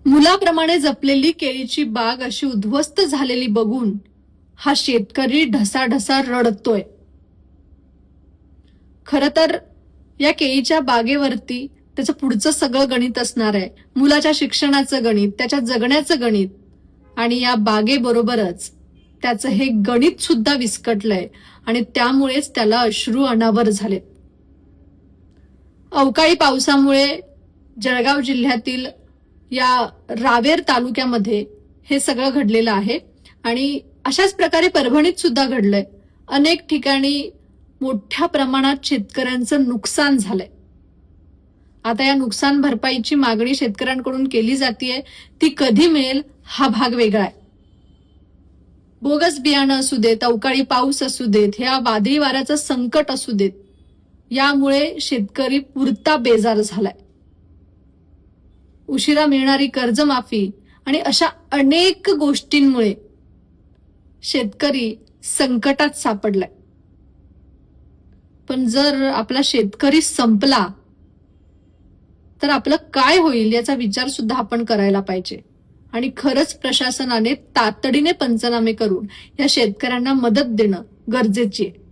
मुलाप्रमाणे जपलेली केळीची बाग अशी उद्ध्वस्त झालेली बघून हा शेतकरी ढसाढसा रडतोय. खरं तर या केळीच्या बागेवरती त्याचं पुढचं सगळं गणित असणार आहे. मुलाच्या शिक्षणाचं गणित, त्याच्या जगण्याचं गणित, आणि या बागेबरोबरच त्याचं हे गणित सुद्धा विस्कटलंय आणि त्यामुळेच त्याला अश्रू अनावर झालेत. अवकाळी पावसामुळे जळगाव जिल्ह्यातील या रावेर तालुक्यामध्ये हे सगळं घडलेलं आहे आणि अशाच प्रकारे परभणीत सुद्धा घडलंय. अनेक ठिकाणी मोठ्या प्रमाणात शेतकऱ्यांचं नुकसान झालंय. आता या नुकसान भरपाईची मागणी शेतकऱ्यांकडून केली जातीये. ती कधी मिळेल हा भाग वेगळा आहे. बोगस बियाणं असू देत, अवकाळी पाऊस असू देत, ह्या वादळी वाऱ्याचं संकट असू देत, यामुळे शेतकरी पुरता बेजार झालाय. उशिरा मिळणारी कर्जमाफी आणि अशा अनेक गोष्टींमुळे शेतकरी संकटात सापडलाय. पण जर आपला शेतकरी संपला तर आपलं काय होईल याचा विचार सुद्धा आपण करायला पाहिजे. आणि खरंच प्रशासनाने तातडीने पंचनामे करून या शेतकऱ्यांना मदत देणं गरजेची आहे.